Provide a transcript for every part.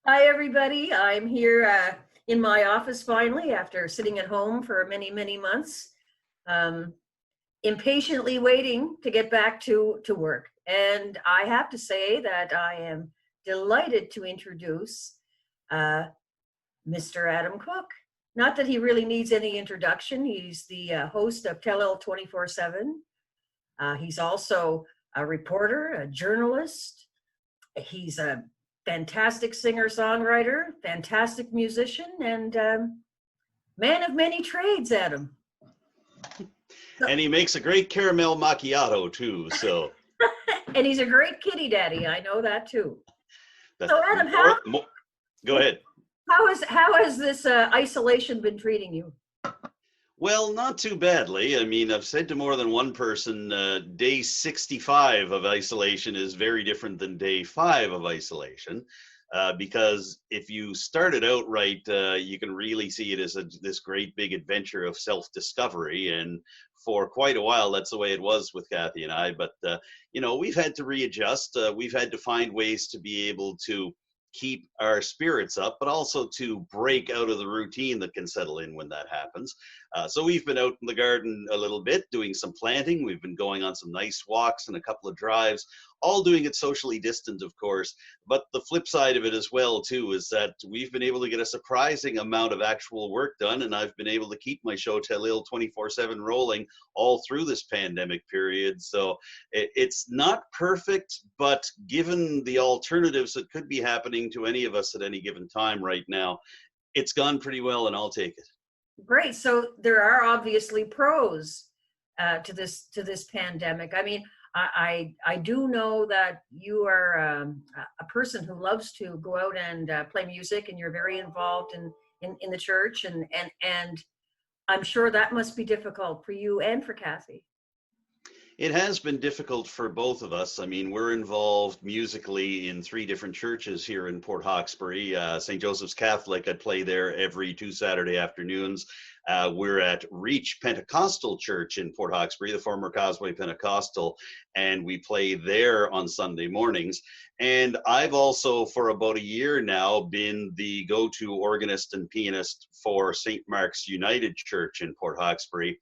Hi, everybody. I'm here in my office finally after sitting at home for many, many months, um, impatiently waiting to get back to work. And I have to say that I am delighted to introduce uh, Mr. Adam Cook. Not that he really needs any introduction. He's the host of Tell 24/7. He's also a reporter, a journalist. He's a fantastic singer-songwriter, fantastic musician, and man of many trades, Adam. And he makes a great caramel macchiato too. So, And he's a great kitty daddy. I know that too. that's So, Adam, go ahead. how has this isolation been treating you? Well, not too badly. I mean, I've said to more than one person, day 65 of isolation is very different than day 5 of isolation. Because if you started out right, you can really see it as this great big adventure of self-discovery. And for quite a while, that's the way it was with Kathy and I. But, we've had to readjust. We've had to find ways to be able to keep our spirits up, but also to break out of the routine that can settle in when that happens. So we've been out in the garden a little bit, doing some planting. We've been going on some nice walks and a couple of drives, all doing it socially distant, of course. But the flip side of it as well, too, is that we've been able to get a surprising amount of actual work done, and I've been able to keep my show Tell Ill 24/7 rolling all through this pandemic period. So it's not perfect, but given the alternatives that could be happening to any of us at any given time right now, it's gone pretty well, and I'll take it. Great. So there are obviously pros to this pandemic. I mean, I do know that you are a person who loves to go out and play music, and you're very involved in the church, and I'm sure that must be difficult for you and for Kathy. It has been difficult for both of us. I mean, we're involved musically in 3 different churches here in Port Hawkesbury. St. Joseph's Catholic, I play there every 2 Saturday afternoons. We're at Reach Pentecostal Church in Port Hawkesbury, the former Causeway Pentecostal, and we play there on Sunday mornings. And I've also, for about a year now, been the go-to organist and pianist for St. Mark's United Church in Port Hawkesbury.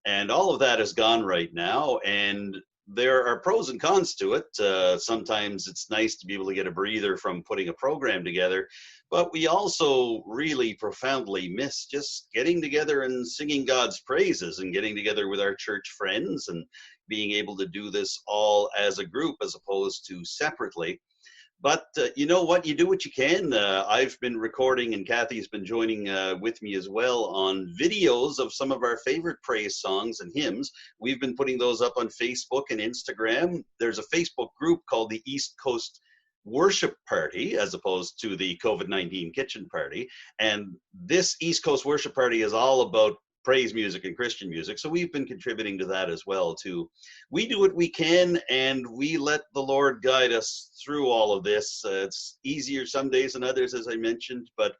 And all of that is gone right now, and there are pros and cons to it. Sometimes it's nice to be able to get a breather from putting a program together, but we also really profoundly miss just getting together and singing God's praises and getting together with our church friends and being able to do this all as a group as opposed to separately. But you know what? You do what you can. I've been recording, and Kathy's been joining with me as well on videos of some of our favorite praise songs and hymns. We've been putting those up on Facebook and Instagram. There's a Facebook group called the East Coast Worship Party, as opposed to the COVID-19 Kitchen Party. And this East Coast Worship Party is all about praise music and Christian music. So we've been contributing to that as well too. We do what we can, and we let the Lord guide us through all of this. It's easier some days than others, as I mentioned, but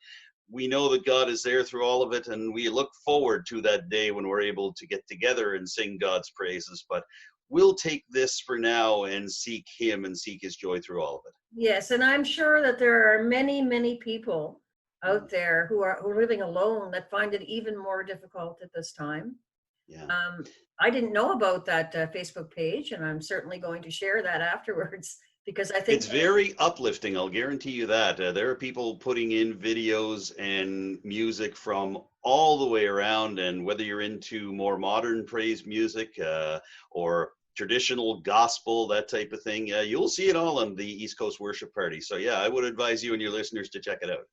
we know that God is there through all of it, and we look forward to that day when we're able to get together and sing God's praises. But we'll take this for now and seek Him and seek His joy through all of it. Yes, and I'm sure that there are many, many people out there who are living alone that find it even more difficult at this time. Yeah. I didn't know about that Facebook page, and I'm certainly going to share that afterwards because I think it's very uplifting. I'll guarantee you that. There are people putting in videos and music from all the way around, and whether you're into more modern praise music or traditional gospel, that type of thing, you'll see it all on the East Coast Worship Party. So yeah, I would advise you and your listeners to check it out.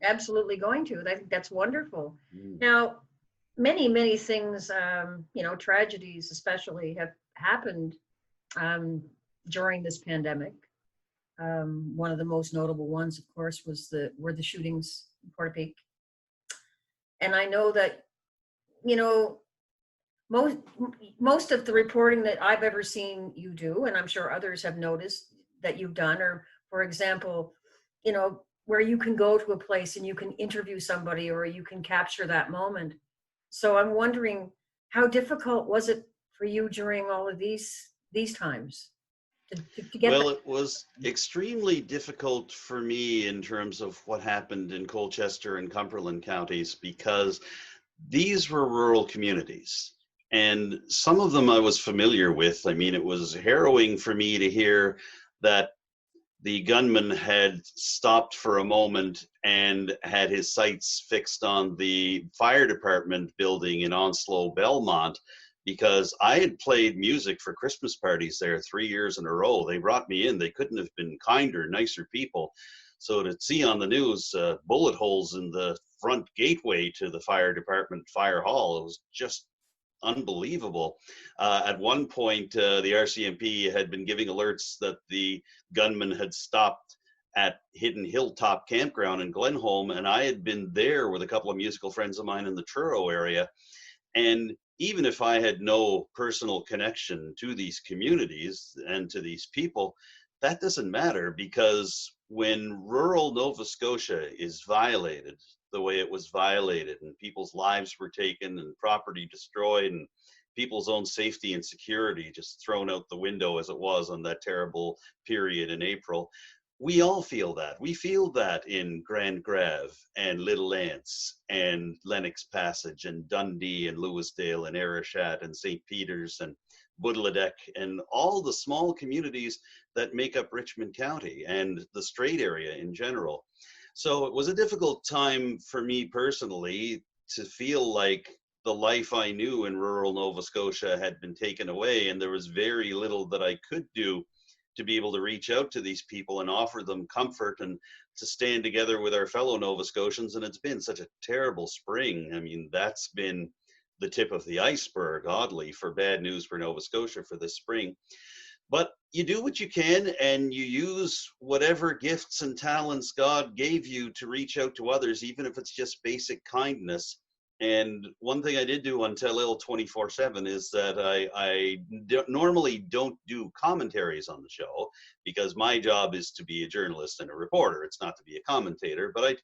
Absolutely going to. I think that's wonderful. Now, many, many things, tragedies especially have happened during this pandemic. One of the most notable ones, of course, were the shootings in Portapique. And I know that, most of the reporting that I've ever seen you do, and I'm sure others have noticed that you've done, or, for example, where you can go to a place and you can interview somebody or you can capture that moment. So I'm wondering, how difficult was it for you during all of these times? to get Well, that? it was extremely difficult for me in terms of what happened in Colchester and Cumberland counties because these were rural communities. And some of them I was familiar with. I mean, it was harrowing for me to hear that the gunman had stopped for a moment and had his sights fixed on the fire department building in Onslow, Belmont, because I had played music for Christmas parties there 3 years in a row. They brought me in. They couldn't have been kinder, nicer people. So to see on the news bullet holes in the front gateway to the fire department fire hall, it was just unbelievable. At one point, the RCMP had been giving alerts that the gunman had stopped at Hidden Hilltop Campground in Glenholm, and I had been there with a couple of musical friends of mine in the Truro area. And even if I had no personal connection to these communities and to these people, that doesn't matter, because when rural Nova Scotia is violated the way it was violated, and people's lives were taken and property destroyed and people's own safety and security just thrown out the window as it was on that terrible period in April, we all feel that. We feel that in Grand Grave and Little Lance and Lennox Passage and Dundee and Lewisdale and Arishat and St. Peter's and Budladek and all the small communities that make up Richmond County and the Strait area in general. So it was a difficult time for me personally to feel like the life I knew in rural Nova Scotia had been taken away, and there was very little that I could do to be able to reach out to these people and offer them comfort and to stand together with our fellow Nova Scotians. And it's been such a terrible spring. I mean, that's been the tip of the iceberg, oddly, for bad news for Nova Scotia for this spring. But you do what you can, and you use whatever gifts and talents God gave you to reach out to others, even if it's just basic kindness. And one thing I did do on Tell Ill 24/7 is that I normally don't do commentaries on the show, because my job is to be a journalist and a reporter. It's not to be a commentator. But I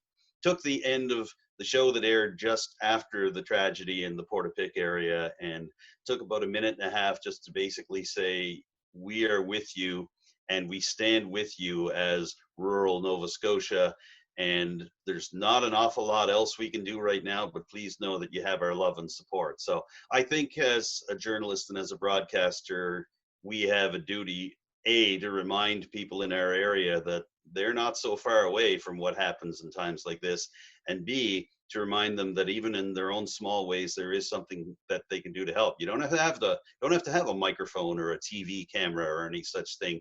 took the end of the show that aired just after the tragedy in the Portapique area and took about a minute and a half just to basically say, we are with you and we stand with you as rural Nova Scotia. And there's not an awful lot else we can do right now, but please know that you have our love and support. So I think as a journalist and as a broadcaster, we have a duty, A, to remind people in our area that they're not so far away from what happens in times like this, and B, to remind them that even in their own small ways, there is something that they can do to help. You don't have to have a microphone or a TV camera or any such thing.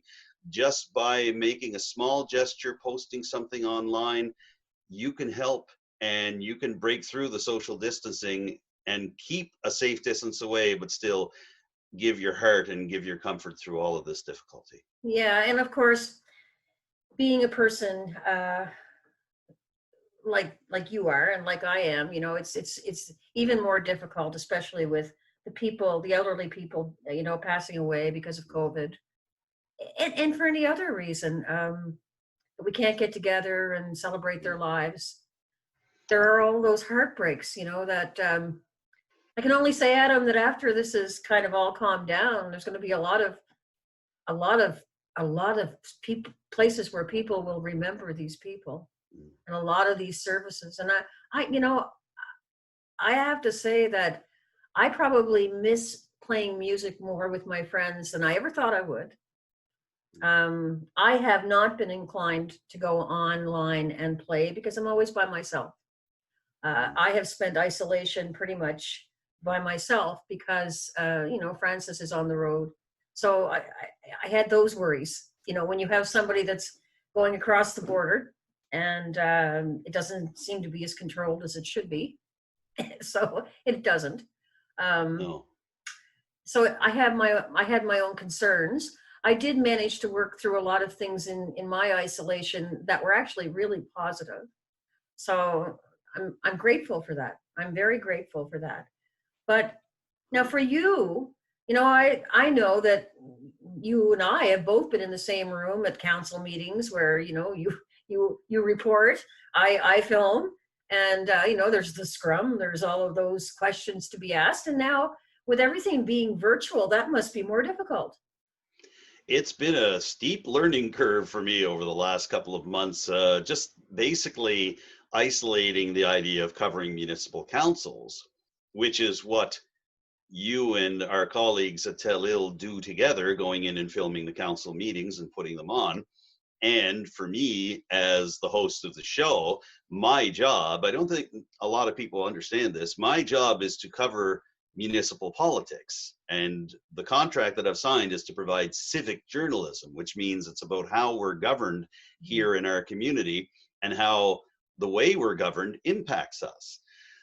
Just by making a small gesture, posting something online, you can help, and you can break through the social distancing and keep a safe distance away, but still give your heart and give your comfort through all of this difficulty. Yeah, and of course, being a person like you are and like I am, you know, it's even more difficult, especially with the elderly people, you know, passing away because of COVID, and for any other reason. We can't get together and celebrate their lives. There are all those heartbreaks, you know, that I can only say, Adam, that after this is kind of all calmed down, there's going to be a lot of people, places where people will remember these people, and a lot of these services. And you know, I have to say that I probably miss playing music more with my friends than I ever thought I would. I have not been inclined to go online and play because I'm always by myself. I have spent isolation pretty much by myself because, you know, Francis is on the road. So I had those worries, you know, when you have somebody that's going across the border and it doesn't seem to be as controlled as it should be. So it doesn't. No. So I had my own concerns. I did manage to work through a lot of things in my isolation that were actually really positive. So I'm grateful for that. I'm very grateful for that. But now for you, you know, I know that you and I have both been in the same room at council meetings where, you know, you report, I film, and you know, there's the scrum, there's all of those questions to be asked, and now with everything being virtual, that must be more difficult. It's been a steep learning curve for me over the last couple of months, just basically isolating the idea of covering municipal councils, which is what you and our colleagues at Tel Il do together, going in and filming the council meetings and putting them on. And for me, as the host of the show, my job, I don't think a lot of people understand this, my job is to cover municipal politics. And the contract that I've signed is to provide civic journalism, which means it's about how we're governed here in our community and how the way we're governed impacts us.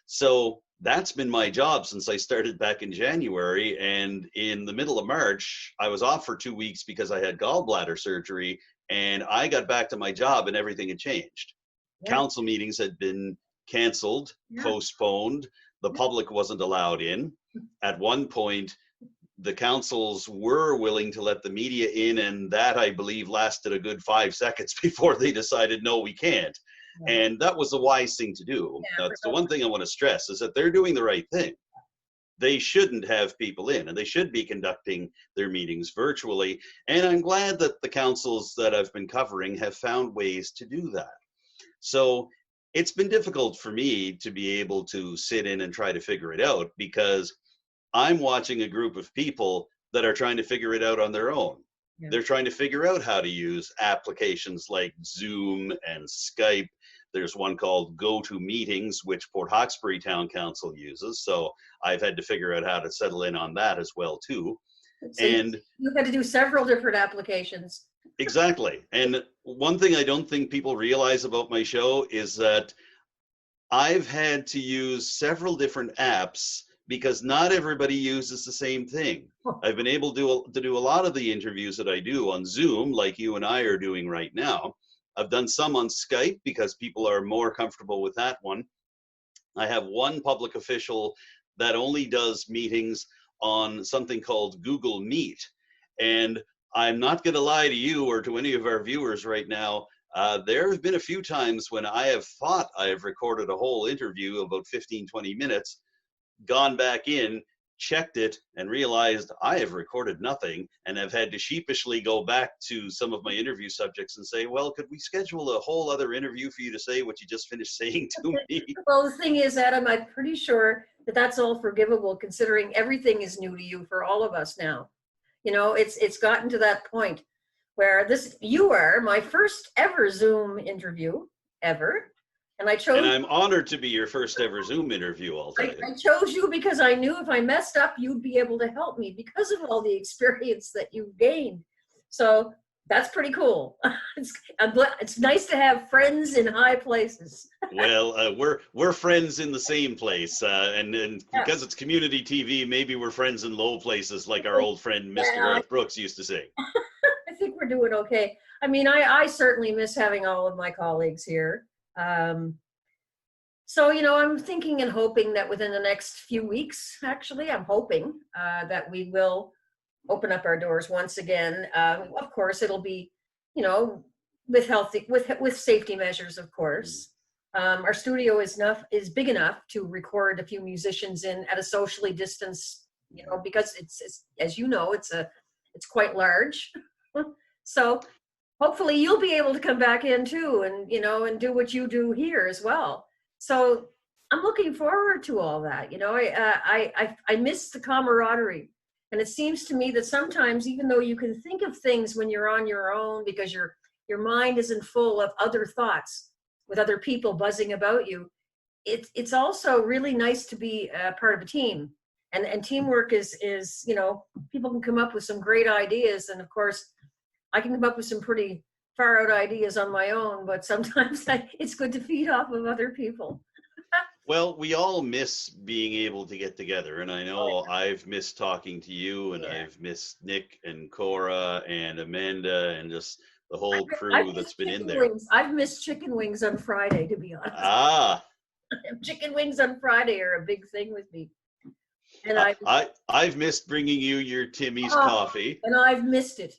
So that's been my job since I started back in January. And in the middle of March, I was off for 2 weeks because I had gallbladder surgery. And I got back to my job and everything had changed. Yeah. Council meetings had been canceled, Yeah. postponed. The public wasn't allowed in. At one point, the councils were willing to let the media in, and that, I believe, lasted a good 5 seconds before they decided, no, we can't. Yeah. And that was the wise thing to do. Yeah, That's the one thing I want to stress, is that they're doing the right thing. They shouldn't have people in, and they should be conducting their meetings virtually. And I'm glad that the councils that I've been covering have found ways to do that. So it's been difficult for me to be able to sit in and try to figure it out, because I'm watching a group of people that are trying to figure it out on their own. Yeah. They're trying to figure out how to use applications like Zoom and Skype. There's one called GoToMeetings, which Port Hawkesbury Town Council uses. So I've had to figure out how to settle in on that as well too. So And you've had to do several different applications. exactly. And one thing I don't think people realize about my show is that I've had to use several different apps because not everybody uses the same thing. I've been able to do a lot of the interviews that I do on Zoom, like you and I are doing right now. I've done some on Skype because people are more comfortable with that one. I have one public official that only does meetings on something called Google Meet. And I'm not going to lie to you or to any of our viewers right now. There have been a few times when I have thought I have recorded a whole interview, about 15, 20 minutes, gone back in, checked it, and realized I have recorded nothing, and have had to sheepishly go back to some of my interview subjects and say, well, could we schedule a whole other interview for you to say what you just finished saying to me? Well, the thing is, Adam, I'm pretty sure that that's all forgivable, considering everything is new to you for all of us now. You know, it's gotten to that point where you are my first ever Zoom interview ever. And I chose. And I'm honored to be your first ever Zoom interview, I'll tell you. I chose you because I knew if I messed up, you'd be able to help me because of all the experience that you've gained. So that's pretty cool. It's nice to have friends in high places. Well, we're friends in the same place, and because it's community TV, maybe we're friends in low places, like our old friend Mr. Garth Brooks used to say. I think we're doing okay. I mean, I certainly miss having all of my colleagues here. So, you know, I'm thinking and hoping that within the next few weeks, actually, I'm hoping that we will open up our doors once again. Of course, it'll be, you know, with safety measures, of course. Our studio is big enough to record a few musicians in at a socially distanced, you know, because it's as you know, it's quite large. So hopefully you'll be able to come back in too, and you know, and do what you do here as well. So I'm looking forward to all that. You know, I miss the camaraderie, and it seems to me that sometimes, even though you can think of things when you're on your own because your mind isn't full of other thoughts with other people buzzing about you, it's also really nice to be a part of a team, and teamwork is you know, people can come up with some great ideas, and of course I can come up with some pretty far out ideas on my own, but sometimes it's good to feed off of other people. Well, we all miss being able to get together, and I know I've missed talking to you, and I've missed Nick and Cora and Amanda and just the whole crew that's been in there. I've missed chicken wings on Friday, to be honest. Ah. Chicken wings on Friday are a big thing with me. And I've missed bringing you your Timmy's coffee. And I've missed it.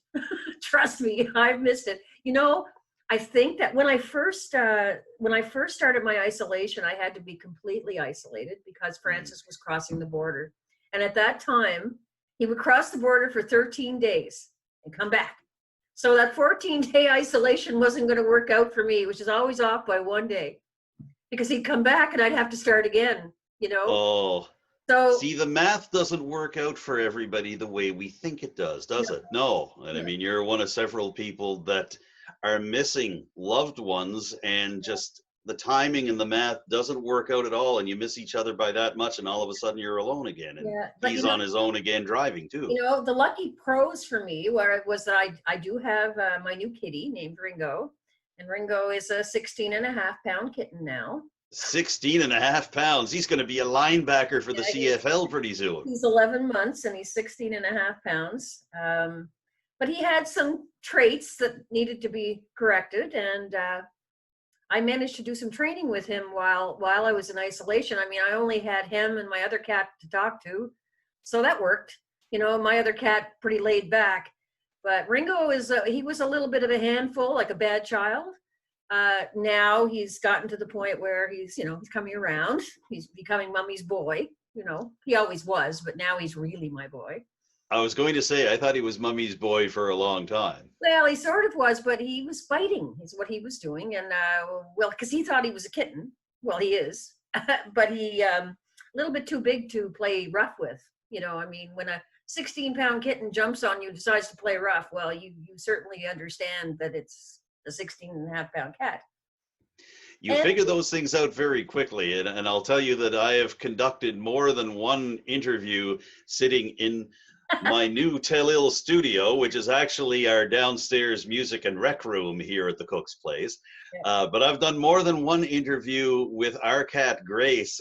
Trust me, I've missed it. You know, I think that when I first started my isolation, I had to be completely isolated because Francis was crossing the border. And at that time, he would cross the border for 13 days. and come back. So that 14-day isolation wasn't going to work out for me, which is always off by 1 day, because he'd come back and I'd have to start again, you know? Oh, So, see, the math doesn't work out for everybody the way we think it does it? No. And I mean, you're one of several people that are missing loved ones, and just the timing and the math doesn't work out at all. And you miss each other by that much, and all of a sudden you're alone again. And yeah, but he's on his own again driving too. the lucky pros for me was that I do have my new kitty named Ringo, and Ringo is a 16.5-pound kitten now. 16.5 pounds. He's going to be a linebacker for the CFL pretty soon. He's 11 months and he's 16.5 pounds. But he had some traits that needed to be corrected, and I managed to do some training with him while I was in isolation. I mean, I only had him and my other cat to talk to, so that worked. My other cat, pretty laid back, but Ringo he was a little bit of a handful, like a bad child. Now he's gotten to the point where he's coming around. He's becoming mommy's boy. He always was, but now he's really my boy. I was going to say, I thought he was mommy's boy for a long time. Well, he sort of was, but he was fighting is what he was doing. And because he thought he was a kitten. Well, he is, but he a little bit too big to play rough with. I mean, when a 16-pound kitten jumps on you, decides to play rough, well, you certainly understand that it's a 16.5-pound cat. You figure those things out very quickly. And I'll tell you that I have conducted more than one interview sitting in my new Tell-Il studio, which is actually our downstairs music and rec room here at the Cook's Place. But I've done more than one interview with our cat Grace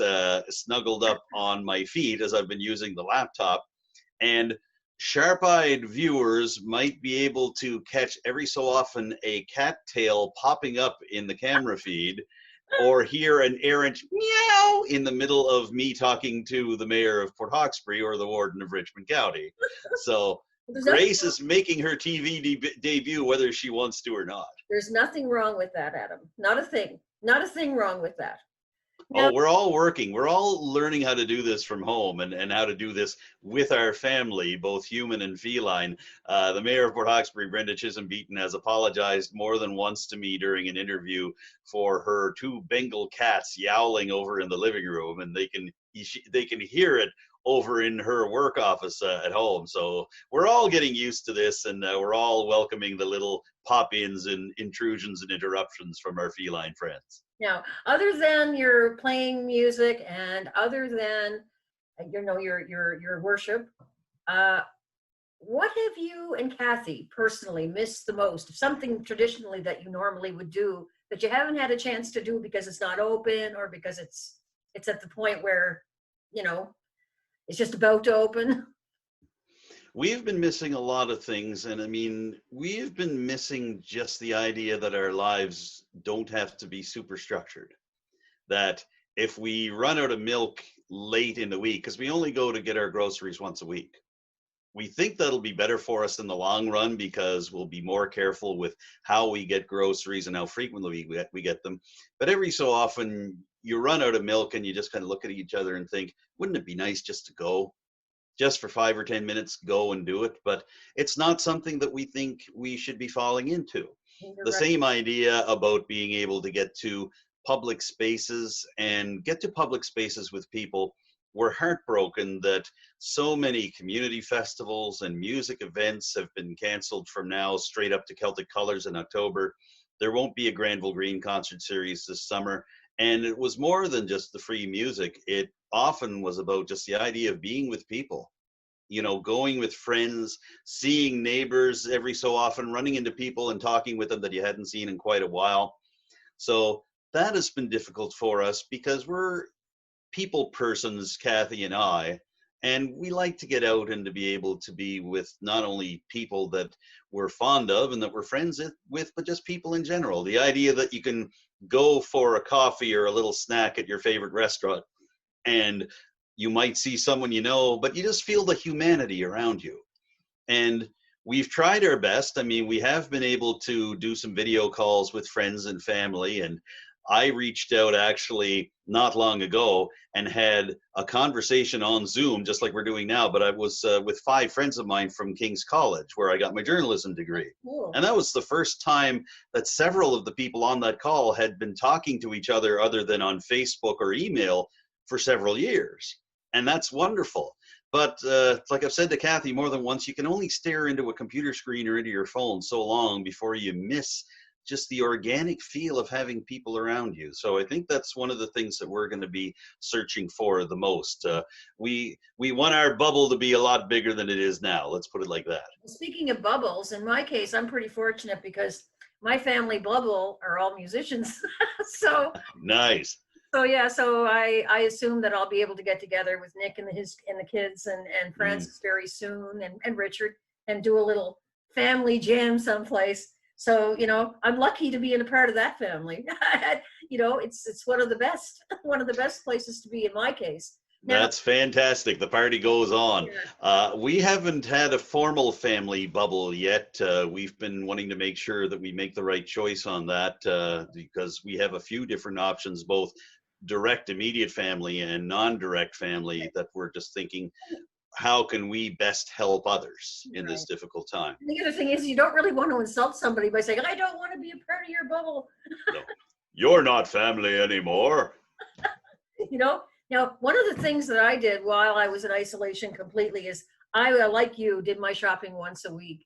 snuggled up on my feet as I've been using the laptop. And sharp-eyed viewers might be able to catch every so often a cat tail popping up in the camera feed, or hear an errant meow in the middle of me talking to the mayor of Port Hawkesbury or the warden of Richmond County. So Grace is making her TV debut whether she wants to or not. There's nothing wrong with that, Adam. Not a thing. Not a thing wrong with that. Oh, we're all working. We're all learning how to do this from home and how to do this with our family, both human and feline. The mayor of Port Hawkesbury, Brenda Chisholm Beaton, has apologized more than once to me during an interview for her 2 Bengal cats yowling over in the living room, and they can hear it over in her work office at home. So we're all getting used to this, and we're all welcoming the little pop-ins and intrusions and interruptions from our feline friends. Now, other than your playing music and other than your worship, what have you and Kathy personally missed the most? Something traditionally that you normally would do that you haven't had a chance to do because it's not open, or because it's at the point where it's just about to open? We've been missing a lot of things, and I mean, we've been missing just the idea that our lives don't have to be super structured. That if we run out of milk late in the week, because we only go to get our groceries once a week, we think that'll be better for us in the long run because we'll be more careful with how we get groceries and how frequently we get them. But every so often, you run out of milk and you just kind of look at each other and think, wouldn't it be nice just to go? Just for 5 or 10 minutes, go and do it. But it's not something that we think we should be falling into. The same idea about being able to get to public spaces and get to public spaces with people. We're heartbroken that so many community festivals and music events have been canceled from now straight up to Celtic Colors in October. There won't be a Granville Green concert series this summer. And it was more than just the free music. It often was about just the idea of being with people, going with friends, seeing neighbors every so often, running into people and talking with them that you hadn't seen in quite a while. So that has been difficult for us because we're people persons, Kathy and I, and we like to get out and to be able to be with not only people that we're fond of and that we're friends with, but just people in general. The idea that you can go for a coffee or a little snack at your favorite restaurant and you might see someone but you just feel the humanity around you. And we've tried our best. I mean, we have been able to do some video calls with friends and family, and I reached out actually not long ago and had a conversation on Zoom, just like we're doing now, but I was with 5 friends of mine from King's College, where I got my journalism degree. Cool. And that was the first time that several of the people on that call had been talking to each other than on Facebook or email for several years. And that's wonderful. But like I've said to Kathy more than once, you can only stare into a computer screen or into your phone so long before you miss just the organic feel of having people around you. So I think that's one of the things that we're going to be searching for the most. We want our bubble to be a lot bigger than it is now. Let's put it like that. Speaking of bubbles, in my case, I'm pretty fortunate because my family bubble are all musicians. so Nice. So yeah, so I assume that I'll be able to get together with Nick and the kids and Francis very soon, and Richard, and do a little family jam someplace. So, you know, I'm lucky to be in a part of that family. You know, it's one of the best places to be in my case. Now, that's fantastic. The party goes on. yeah. We haven't had a formal family bubble yet. We've been wanting to make sure that we make the right choice on that because we have a few different options, both direct immediate family and non-direct family, that we're just thinking, how can we best help others in this difficult time? The other thing is, you don't really want to insult somebody by saying, I don't want to be a part of your bubble. No. You're not family anymore. You know, now, one of the things that I did while I was in isolation completely is I, like you, did my shopping once a week.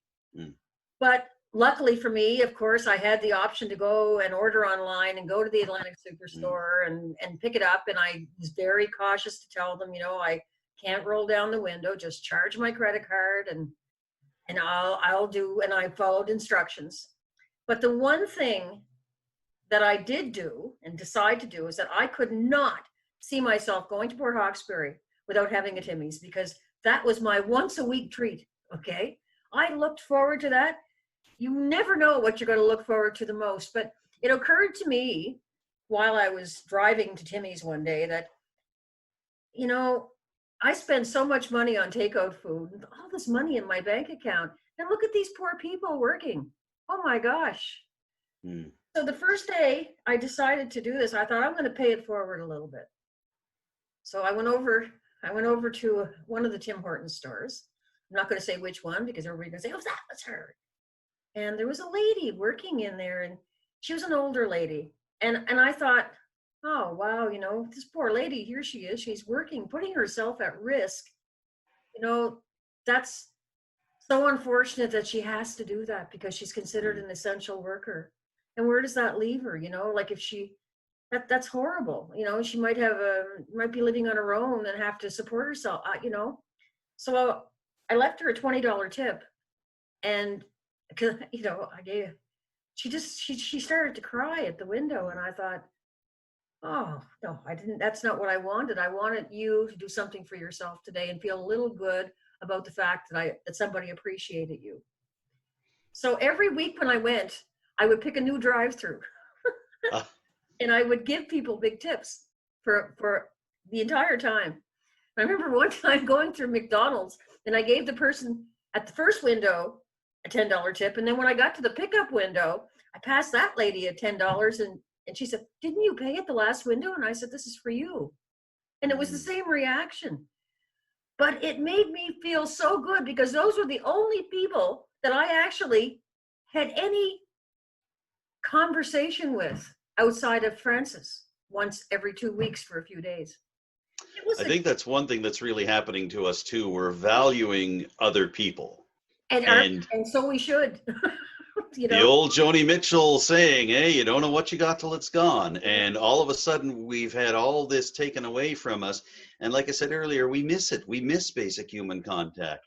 But luckily for me, of course, I had the option to go and order online and go to the Atlantic Superstore and pick it up. And I was very cautious to tell them, you know, I can't roll down the window, just charge my credit card and I'll do, and I followed instructions. But the one thing that I did do and decide to do is that I could not see myself going to Port Hawkesbury without having a Timmy's, because that was my once a week treat. Okay. I looked forward to that. You never know what you're going to look forward to the most, but it occurred to me while I was driving to Timmy's one day that, you know, I spend so much money on takeout food, all this money in my bank account, and look at these poor people working. Oh my gosh. So the first day I decided to do this, I thought I'm going to pay it forward a little bit. So I went over to one of the Tim Hortons stores. I'm not going to say which one because everybody's going to say, oh, that was her. And there was a lady working in there, and she was an older lady. And I thought, oh, wow, you know, this poor lady, here she is, she's working, putting herself at risk. You know, that's so unfortunate that she has to do that because she's considered an essential worker. And where does that leave her? You know, like if she, that's horrible. You know, she might be living on her own and have to support herself, you know. So I left her a $20 tip, and because, you know, she started to cry at the window, and I thought, oh, no, that's not what I wanted. I wanted you to do something for yourself today and feel a little good about the fact that somebody appreciated you. So every week when I went, I would pick a new drive-through and I would give people big tips for the entire time. I remember one time going through McDonald's, and I gave the person at the first window a $10 tip. And then when I got to the pickup window, I passed that lady a $10, and she said, didn't you pay at the last window? And I said, this is for you. And it was the same reaction. But it made me feel so good because those were the only people that I actually had any conversation with outside of Francis once every 2 weeks for a few days. I think that's one thing that's really happening to us too. We're valuing other people. And so we should. You know? The old Joni Mitchell saying, hey, you don't know what you got till it's gone. And all of a sudden we've had all this taken away from us. And like I said earlier, we miss it. We miss basic human contact.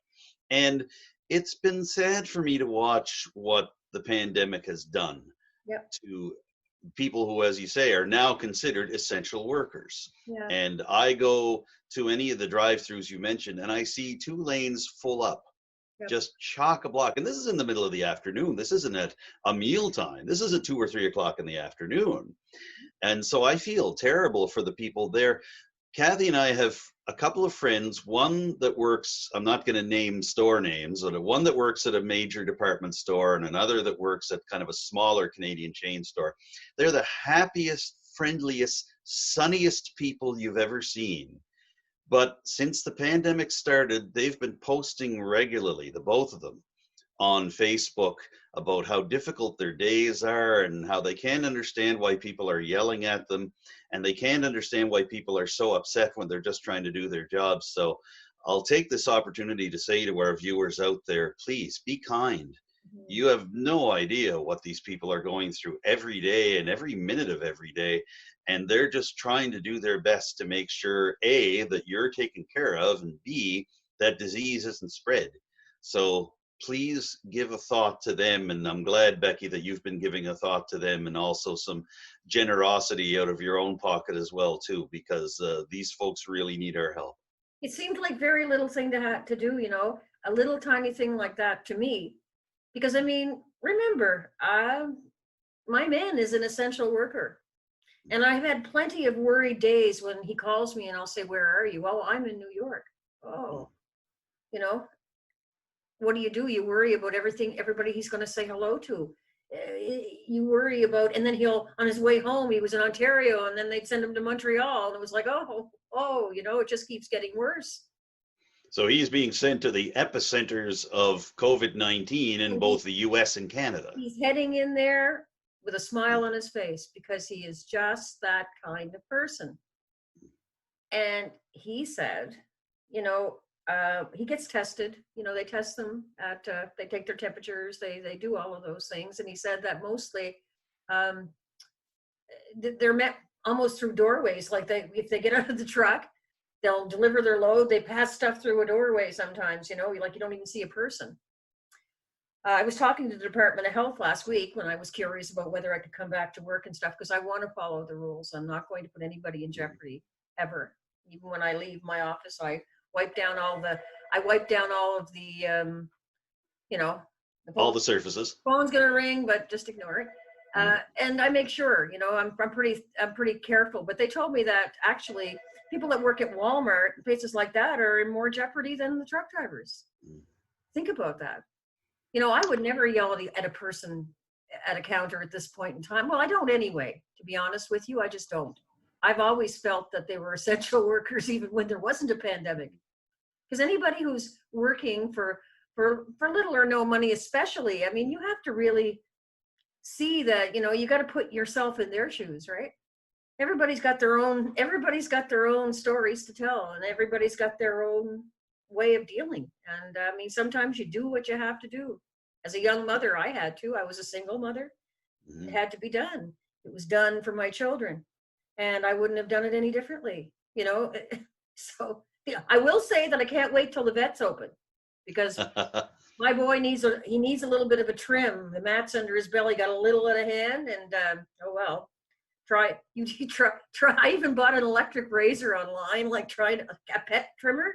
And it's been sad for me to watch what the pandemic has done to people who, as you say, are now considered essential workers. Yeah. And I go to any of the drive-throughs you mentioned, and I see 2 lanes full up. Just chock a block. And this is in the middle of the afternoon. This isn't at a meal time. This is at 2 or 3 o'clock in the afternoon. And so I feel terrible for the people there. Kathy and I have a couple of friends, one that works, I'm not going to name store names, but one that works at a major department store and another that works at kind of a smaller Canadian chain store. They're the happiest friendliest, sunniest people you've ever seen. But since the pandemic started, they've been posting regularly, the both of them, on Facebook about how difficult their days are and how they can't understand why people are yelling at them, and they can't understand why people are so upset when they're just trying to do their jobs. So I'll take this opportunity to say to our viewers out there, please be kind. You have no idea what these people are going through every day and every minute of every day. And they're just trying to do their best to make sure, A, that you're taken care of, and B, that disease isn't spread. So please give a thought to them. And I'm glad, Becky, that you've been giving a thought to them, and also some generosity out of your own pocket as well, too, because these folks really need our help. It seemed like very little thing to have to do, a little tiny thing like that to me. Because I mean, remember, my man is an essential worker. And I've had plenty of worried days when he calls me and I'll say, "Where are you?" "Well, I'm in New York." "Oh, you know, what do? You worry about everybody he's going to say hello to. You worry about, and then on his way home, he was in Ontario, and then they'd send him to Montreal. And it was like, it just keeps getting worse. So he's being sent to the epicenters of COVID-19 in both the US and Canada. He's heading in there with a smile on his face because he is just that kind of person. And he said, he gets tested, they test them they take their temperatures, they do all of those things. And he said that mostly they're met almost through doorways. Like if they get out of the truck, they'll deliver their load. They pass stuff through a doorway sometimes, like you don't even see a person. I was talking to the Department of Health last week when I was curious about whether I could come back to work and stuff, because I want to follow the rules. I'm not going to put anybody in jeopardy ever. Even when I leave my office, I wipe down all of the, all the surfaces. Phone's gonna ring, but just ignore it. And I make sure, I'm pretty careful. But they told me that actually people that work at Walmart, places like that, are in more jeopardy than the truck drivers. Think about that. I would never yell at a person at a counter at this point in time. Well, I don't anyway, to be honest with you. I just don't. I've always felt that they were essential workers even when there wasn't a pandemic. Because anybody who's working for little or no money, especially, I mean, you have to really see that, you got to put yourself in their shoes, right? Everybody's got their own stories to tell, and everybody's got their own way of dealing. And I mean, sometimes you do what you have to do. As a young mother, I was a single mother. It had to be done. It was done for my children, and I wouldn't have done it any differently, So I will say that I can't wait till the vet's open, because my boy needs a little bit of a trim. The mats under his belly got a little out of hand, and try. I even bought an electric razor online, like trying a pet trimmer.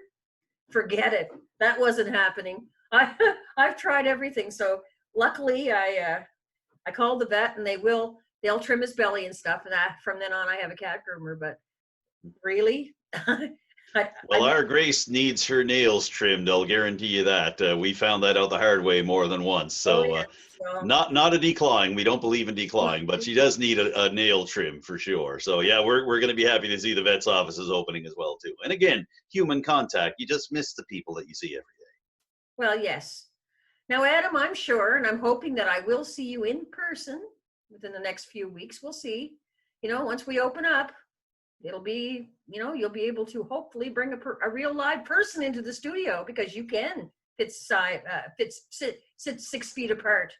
Forget it. That wasn't happening. I've tried everything. So luckily I called the vet, and they'll trim his belly and stuff. And from then on I have a cat groomer. But really, our Grace needs her nails trimmed. I'll guarantee you that. We found that out the hard way more than once. So not a decline. We don't believe in decline, but she does need a nail trim for sure. So yeah, we're going to be happy to see the vet's offices opening as well too. And again, human contact. You just miss the people that you see every day. Well, yes. Now, Adam, I'm sure, and I'm hoping that I will see you in person within the next few weeks. We'll see. Once we open up, it'll be, you'll be able to hopefully bring a real live person into the studio, because you can sit 6 feet apart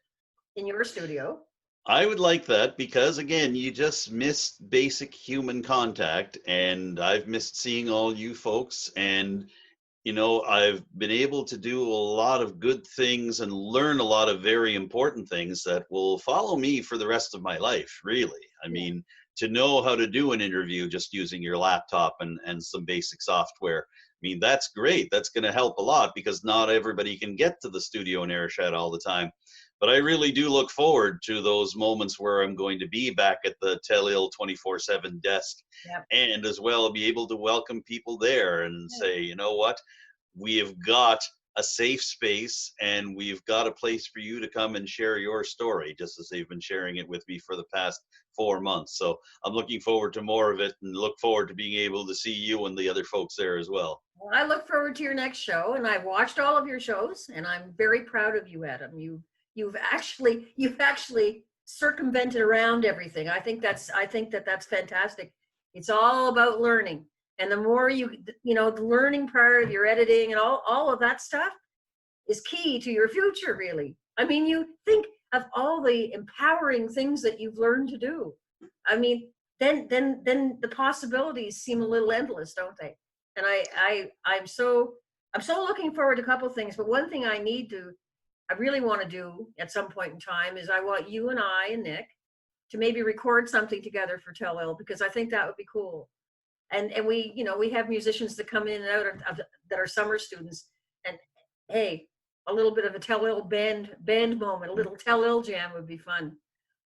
in your studio. I would like that, because again, you just missed basic human contact, and I've missed seeing all you folks. And I've been able to do a lot of good things and learn a lot of very important things that will follow me for the rest of my life, really. I mean, to know how to do an interview just using your laptop and some basic software, I mean, that's great. That's going to help a lot, because not everybody can get to the studio in Ayrshire all the time. But I really do look forward to those moments where I'm going to be back at the Tell-Il 24/7 desk, and as well be able to welcome people there and say, you know what, we have got a safe space, and we've got a place for you to come and share your story, just as they've been sharing it with me for the past 4 months. So I'm looking forward to more of it, and look forward to being able to see you and the other folks there as well. Well, I look forward to your next show, and I've watched all of your shows, and I'm very proud of you, Adam. You've actually circumvented around everything. I think that that's fantastic. It's all about learning, and the more the learning part of your editing and all of that stuff is key to your future, really. I mean, you think of all the empowering things that you've learned to do. I mean, then the possibilities seem a little endless, don't they? And I'm so looking forward to a couple of things. But one thing I really want to do at some point in time is I want you and I and Nick to maybe record something together for Tell Ill, because I think that would be cool. And we have musicians that come in and out that are summer students, and hey, a little bit of a Tell Ill band moment, a little Tell Ill jam would be fun.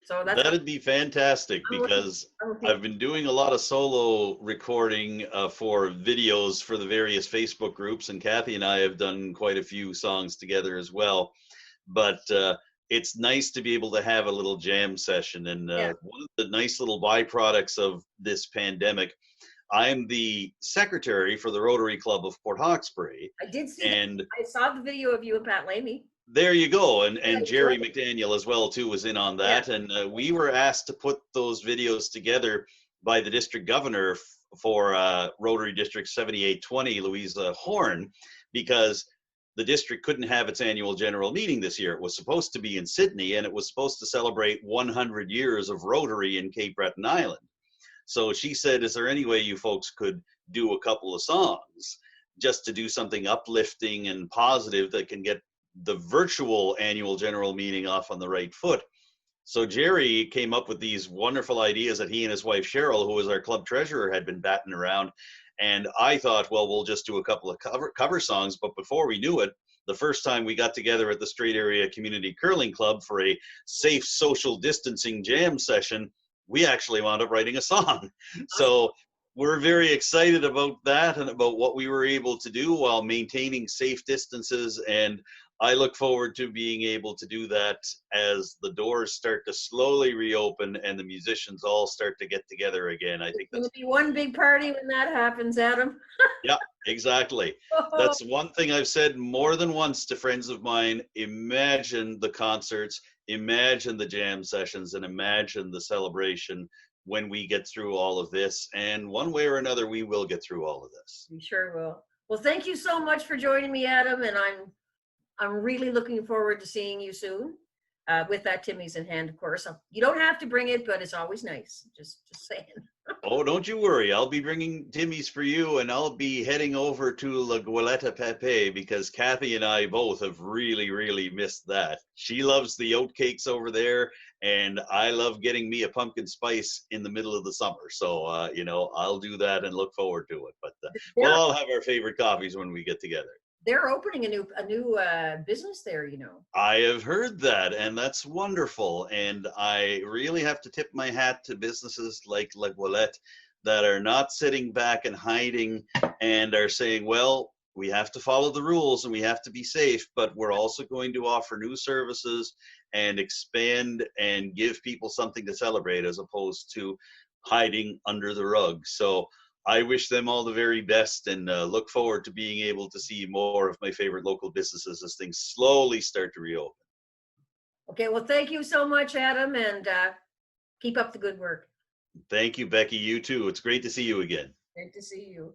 So That'd be fantastic, because I'm I've been doing a lot of solo recording for videos for the various Facebook groups, and Kathy and I have done quite a few songs together as well. But it's nice to be able to have a little jam session. And one of the nice little byproducts of this pandemic, I'm the secretary for the Rotary Club of Port Hawkesbury. I did see And that. I saw the video of you and Pat Lamy. there you go. And Yeah, Jerry sure. McDaniel as well too was in on that. Yeah. And we were asked to put those videos together by the district governor for Rotary District 7820, Louisa Horn, because the district couldn't have its annual general meeting this year. It was supposed to be in Sydney, and it was supposed to celebrate 100 years of Rotary in Cape Breton Island. So she said, is there any way you folks could do a couple of songs just to do something uplifting and positive that can get the virtual annual general meeting off on the right foot? So Jerry came up with these wonderful ideas that he and his wife Cheryl, who was our club treasurer, had been batting around. And I thought, well, we'll just do a couple of cover songs. But before we knew it, the first time we got together at the Strait Area Community Curling Club for a safe social distancing jam session, we actually wound up writing a song. So we're very excited about that and about what we were able to do while maintaining safe distances. And I look forward to being able to do that as the doors start to slowly reopen and the musicians all start to get together again. I think It'll that's be one big party when that happens, Adam. yeah, exactly. That's one thing I've said more than once to friends of mine. Imagine the concerts, imagine the jam sessions, and imagine the celebration when we get through all of this. And one way or another, we will get through all of this. We sure will. Well, thank you so much for joining me, Adam, and I'm really looking forward to seeing you soon. With that Timmy's in hand, of course. You don't have to bring it, but it's always nice. Just saying. Oh, don't you worry. I'll be bringing Timmy's for you, and I'll be heading over to La Goulette Pepe, because Kathy and I both have really, really missed that. She loves the oatcakes over there, and I love getting me a pumpkin spice in the middle of the summer. So, I'll do that and look forward to it. But we'll all have our favorite coffees when we get together. They're opening a new business there, I have heard that, and that's wonderful. And I really have to tip my hat to businesses like La Goulette that are not sitting back and hiding and are saying, well, we have to follow the rules and we have to be safe, but we're also going to offer new services and expand and give people something to celebrate, as opposed to hiding under the rug. So I wish them all the very best, and look forward to being able to see more of my favorite local businesses as things slowly start to reopen. Okay, well, thank you so much, Adam, and keep up the good work. Thank you, Becky. You too. It's great to see you again. Great to see you.